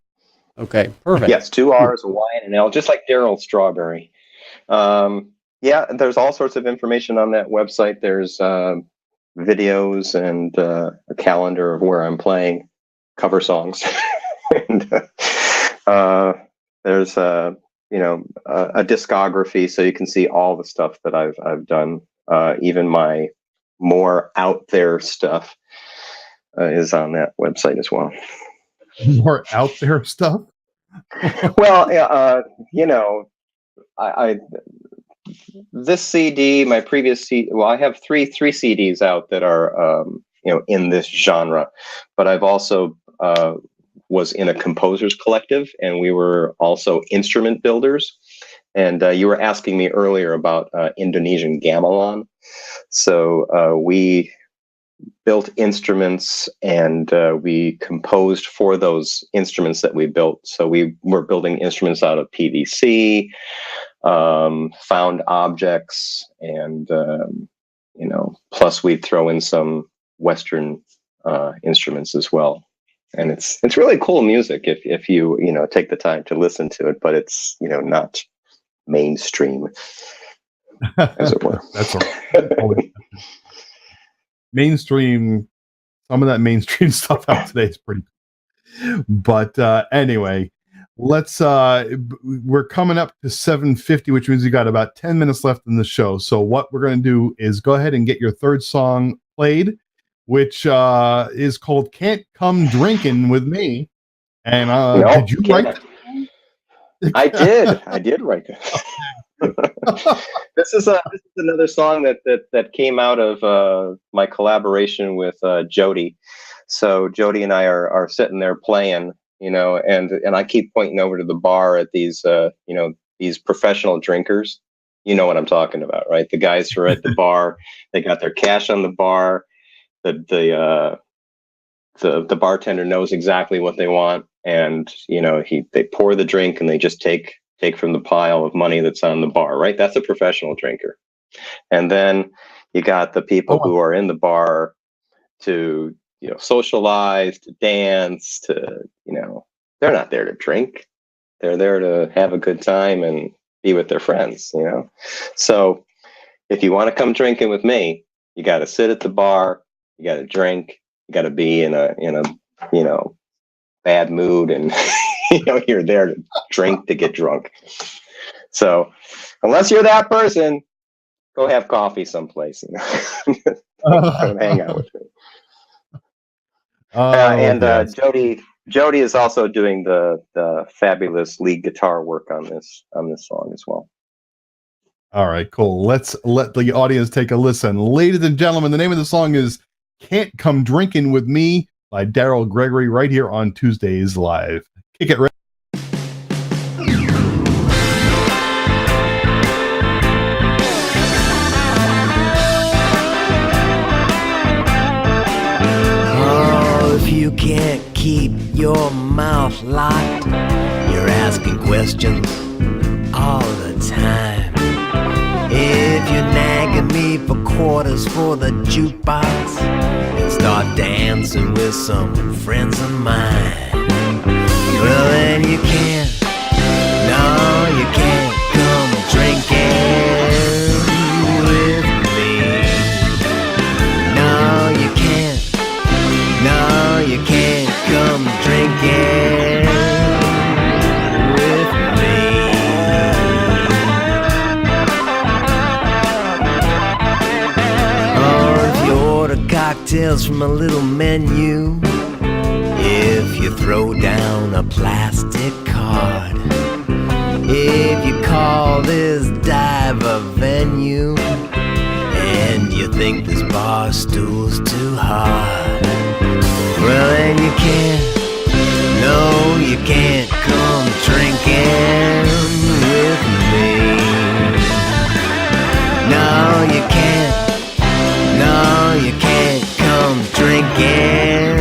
Okay, perfect. Yes, 2 R's, a Y, and an L, just like Darryl Strawberry. Yeah, there's all sorts of information on that website. There's videos and a calendar of where I'm playing cover songs. And there's a discography, so you can see all the stuff that I've done. Even my more out there stuff is on that website as well. More out there stuff? Well, I this CD, my previous CD, well, I have three CDs out that are in this genre, but I've also was in a composers collective, and we were also instrument builders. And you were asking me earlier about Indonesian gamelan. So we built instruments, and we composed for those instruments that we built. So we were building instruments out of PVC, found objects, and plus we'd throw in some Western instruments as well. And it's really cool music if you take the time to listen to it, but it's not mainstream, as it were. That's all right. Mainstream, some of that mainstream stuff out today is pretty cool. But anyway, let's we're coming up to 7:50, which means we got about 10 minutes left in the show. So what we're going to do is go ahead and get your third song played, which is called Can't Come Drinking With Me. And did you write that? I did write that. This is another song that came out of my collaboration with Jody. So Jody and I are sitting there playing, and I keep pointing over to the bar at these these professional drinkers. You know what I'm talking about, right? The guys who are at the bar, they got their cash on the bar. The bartender knows exactly what they want, and they pour the drink and they just take from the pile of money that's on the bar, right? That's a professional drinker. And then you got the people who are in the bar to, socialize, to dance, to, they're not there to drink. They're there to have a good time and be with their friends, So if you want to come drinking with me, you got to sit at the bar, you got to drink, you got to be in a, bad mood, and you're there to drink, to get drunk. So unless you're that person, go have coffee someplace. Don't hang out with me. Yes. Jody is also doing the fabulous lead guitar work on this song as well. All right, cool. Let's let the audience take a listen. Ladies and gentlemen, the name of the song is Can't Come Drinking With Me by Darryl Gregory, right here on Tuesdays Live. Kick it right. Oh, if you can't keep your mouth locked, you're asking questions all the time. If you're nagging me for quarters for the jukebox, and start dancing with some friends of mine, well then you can't, no you can't come drinking with me. No you can't come drinking with me. Oh, if you order cocktails from a little menu, if you throw down a plastic card, if you call this dive a venue, and you think this bar stool's too hard, well then you can't, no you can't come drinking with me. No you can't come drinking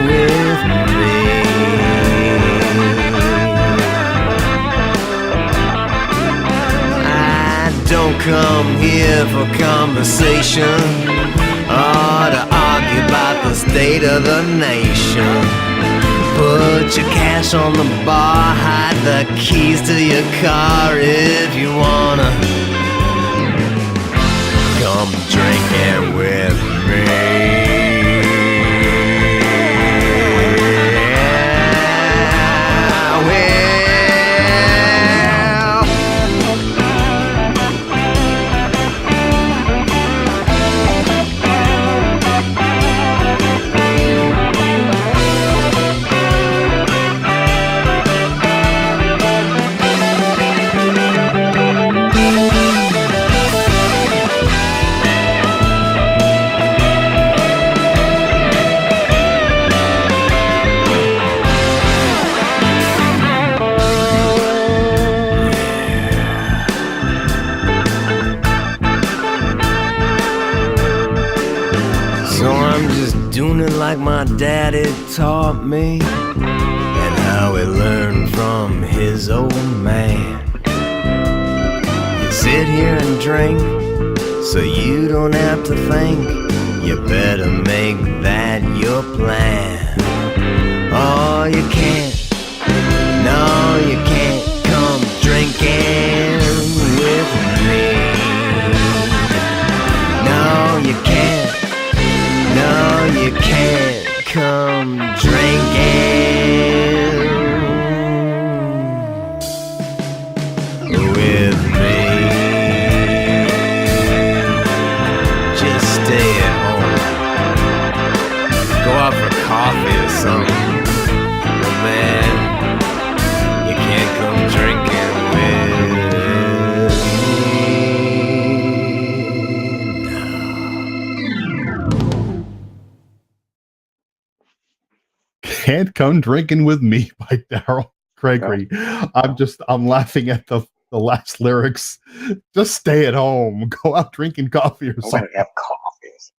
with me. I don't come here for conversation or to argue about the state of the nation. Put your cash on the bar, hide the keys to your car if you wanna come drinking with me. Like my daddy taught me, and how he learned from his old man. You sit here and drink, so you don't have to think. You better make that your plan. Oh, you can't, no you can't come drinking with me. No you can't, no you can't come drinking with me. Just stay at home, go out for coffee or something. But man, you can't come drinking with Can't Come Drinking With Me by Darryl Gregory. I'm laughing at the last lyrics. Just stay at home. Go out drinking coffee or I'm something. gonna have coffees.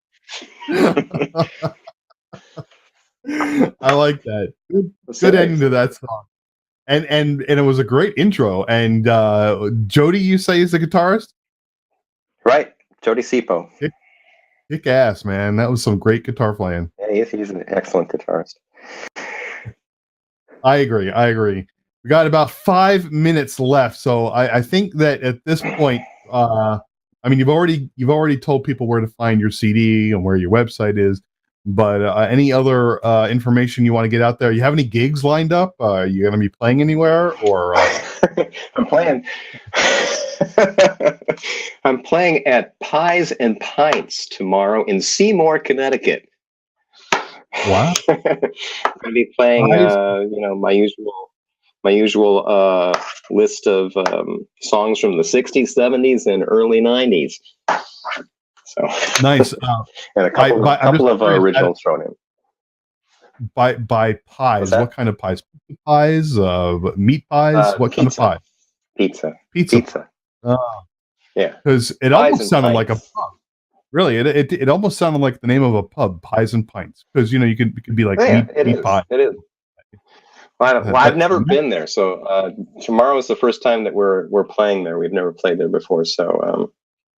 I like that. Good ending to that song. And it was a great intro. And Jody, you say, is the guitarist? Right, Jody Sipo. Kick ass, man. That was some great guitar playing. Yeah, he's an excellent guitarist. I agree. We got about 5 minutes left, so I think that at this point, I mean, you've already told people where to find your CD and where your website is, but any other information you want to get out there? You have any gigs lined up? Are you going to be playing anywhere, or? I'm playing. I'm playing at Pies and Pints tomorrow in Seymour, Connecticut. Wow. I'm gonna be playing, my usual list of songs from the '60s, '70s, and early '90s. So nice. And a couple of originals thrown in. By pies, what kind of pies? Pies, meat pies. What kind of pie? Pizza. Yeah. Because it almost sounded like a pub. Really, it almost sounded like the name of a pub, Pies and Pints. Because you could be like meat pie. It is. Well, I've never been there, so tomorrow is the first time that we're playing there. We've never played there before, so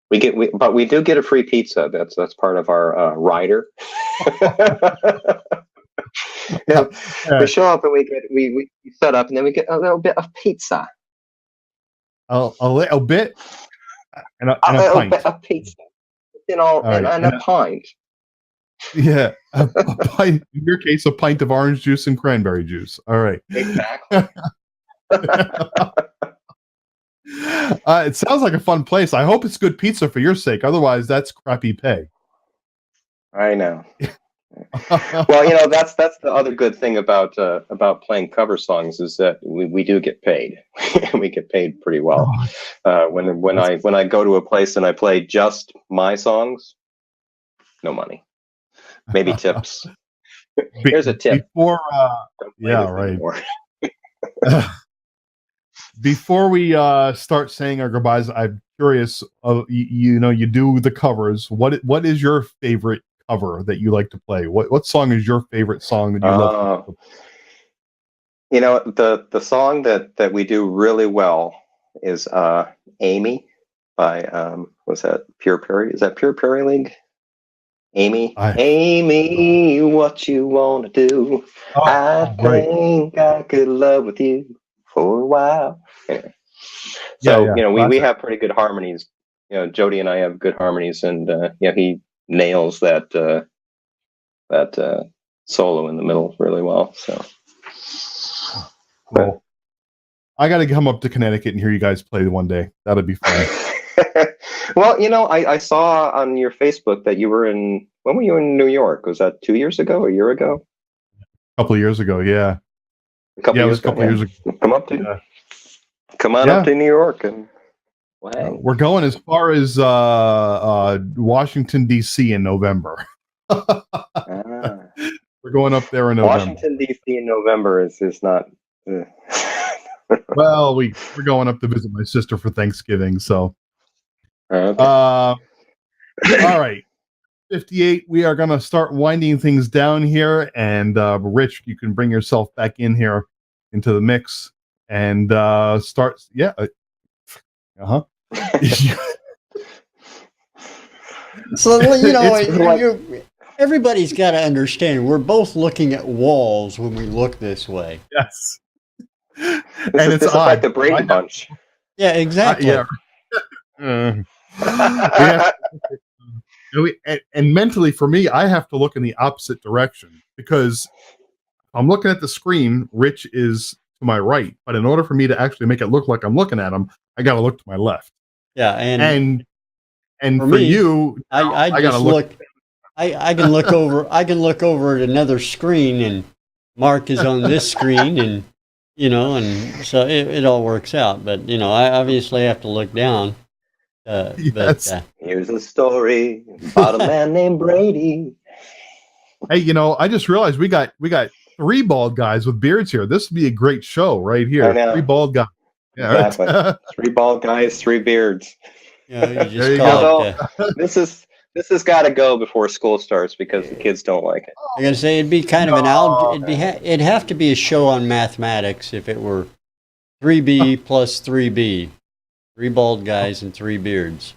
but we do get a free pizza. That's part of our rider. We show up and we set up, and then we get a little bit of pizza. A little bit, and a little pint. bit of pizza, and a pint. Yeah, a pint. In your case, a pint of orange juice and cranberry juice. All right. Exactly. It sounds like a fun place. I hope it's good pizza for your sake. Otherwise, that's crappy pay. I know. Well, that's the other good thing about playing cover songs is that we do get paid. We get paid pretty well. When I go to a place and I play just my songs, no money. Maybe tips. Here's a tip. Before, right. Before we start saying our goodbyes, I'm curious. You do the covers. What is your favorite cover that you like to play? What song is your favorite song that you love to play? The song that we do really well is Amy by was that Pure Prairie? Is that Pure Prairie League? Amy, what you wanna do? I think I could love with you for a while. Anyway. So we have pretty good harmonies. Jody and I have good harmonies, and he nails that solo in the middle really well. So, cool. I got to come up to Connecticut and hear you guys play one day. That'd be fun. Well, I saw on your Facebook that you were in. When were you in New York? Was that 2 years ago? A year ago? A couple of years ago, yeah. A couple years ago. Come on up to New York and. We're going as far as Washington D.C. in November. We're going up there in November. Washington D.C. in November is not. Well, we're going up to visit my sister for Thanksgiving, so. Okay. All right, 58. We are going to start winding things down here, and Rich, you can bring yourself back in here into the mix and start. Yeah. So everybody's got to understand. We're both looking at walls when we look this way. Yes. This is like the Brady Bunch. Yeah, exactly. And mentally, for me, I have to look in the opposite direction because I'm looking at the screen. Rich is to my right, but in order for me to actually make it look like I'm looking at him, I got to look to my left. Yeah, and for me, you, I gotta look. I can look over. I can look over at another screen, and Mark is on this screen, and and so it all works out. But I obviously have to look down. Yes. Here's a story about a man named Brady. Hey, I just realized we got 3 bald guys with beards here. This would be a great show right here. I know. 3 bald guys. Yeah, exactly. 3 bald guys, 3 beards. Yeah, you just call it. This has got to go before school starts because the kids don't like it. I'm gonna say it'd be kind of an it'd have to be a show on mathematics if it were 3B plus 3B, 3 bald guys and 3 beards.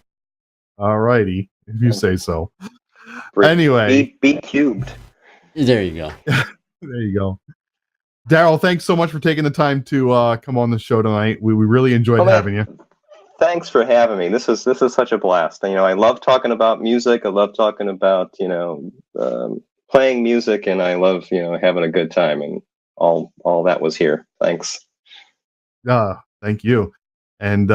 All righty, if you say so. Br- Anyway, B cubed. There you go. there you go. Darryl, thanks so much for taking the time to come on the show tonight. We really enjoyed Oh, man. having you. Thanks for having me. This is such a blast. You know, I love talking about music. I love talking about playing music, and I love having a good time. And all that was here. Thanks. Thank you. And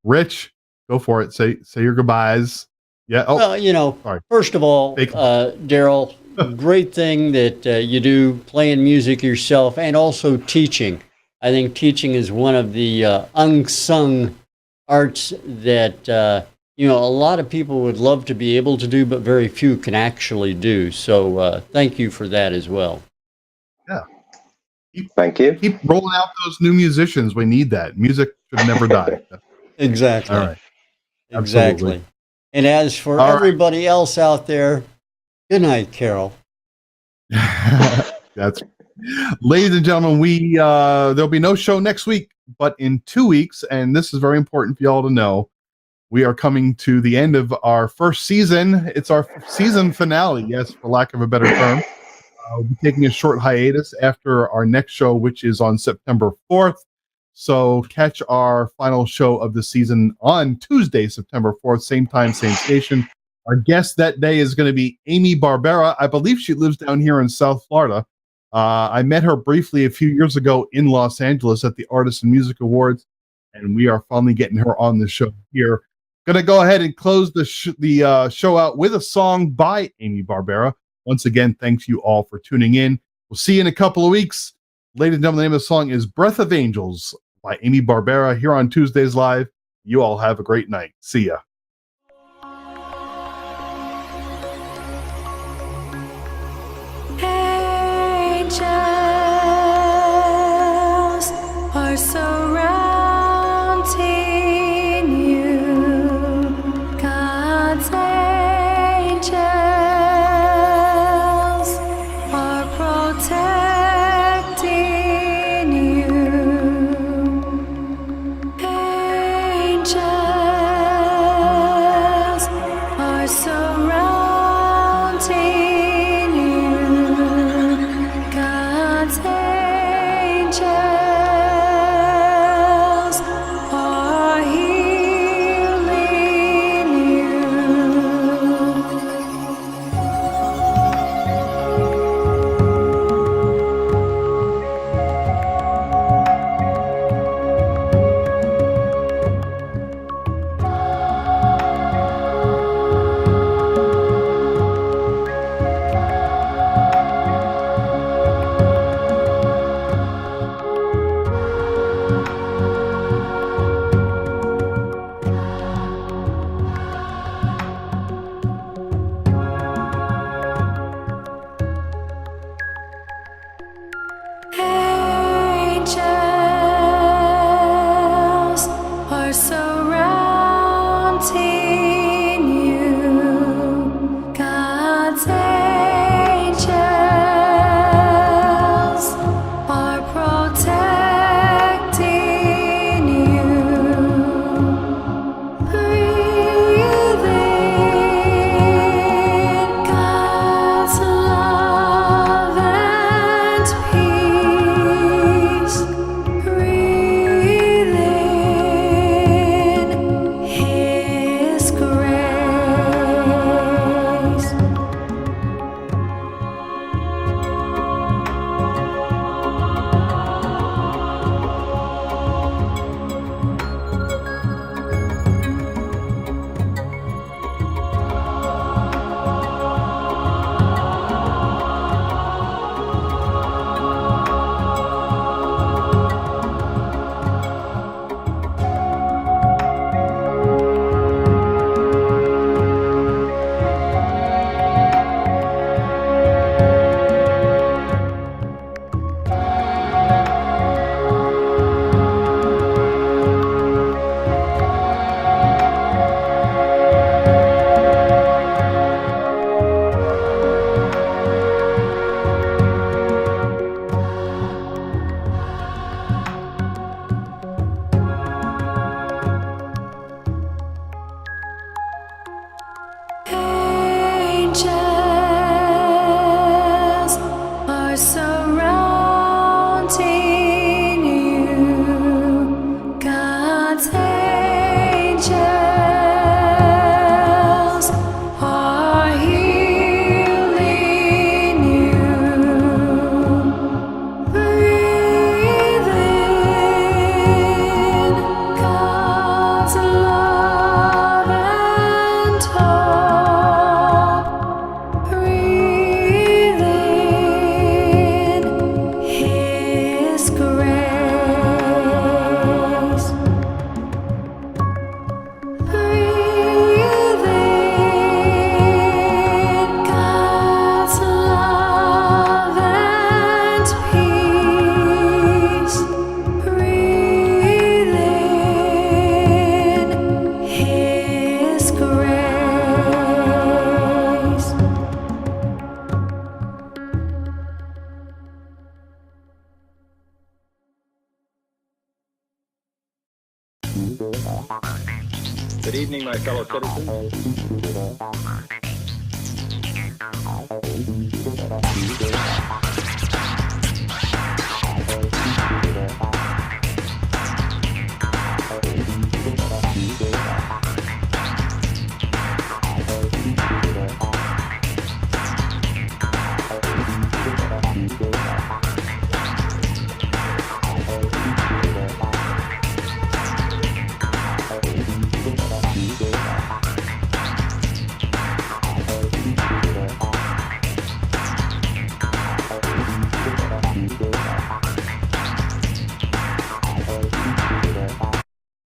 Rich, go for it. Say your goodbyes. Yeah. Oh, Well, sorry. first of all, Fake- Darryl, great thing that you do playing music yourself and also teaching. I think teaching is one of the unsung arts that a lot of people would love to be able to do, but very few can actually do. So thank you for that as well. Yeah. Thank you. Keep rolling out those new musicians. We need that. Music should never die. Exactly. All right. Exactly. Absolutely. And as for All right. everybody else out there, good night, Carol. That's ladies and gentlemen, we there'll be no show next week, but in 2 weeks, and this is very important for y'all to know, we are coming to the end of our first season. It's our season finale, yes, for lack of a better term. We'll be taking a short hiatus after our next show, which is on September 4th. So catch our final show of the season on Tuesday, September 4th, same time, same station. Our guest that day is going to be Amy Barbera. I believe she lives down here in South Florida. I met her briefly a few years ago in Los Angeles at the Artists and Music Awards, and we are finally getting her on the show here. Going to go ahead and close the show out with a song by Amy Barbera. Once again, thanks you all for tuning in. We'll see you in a couple of weeks. Ladies and gentlemen, the name of the song is Breath of Angels by Amy Barbera here on Tuesdays Live. You all have a great night. See ya. Angels are surrounding you. God's angels are protecting you. Angels Good evening, my fellow citizens.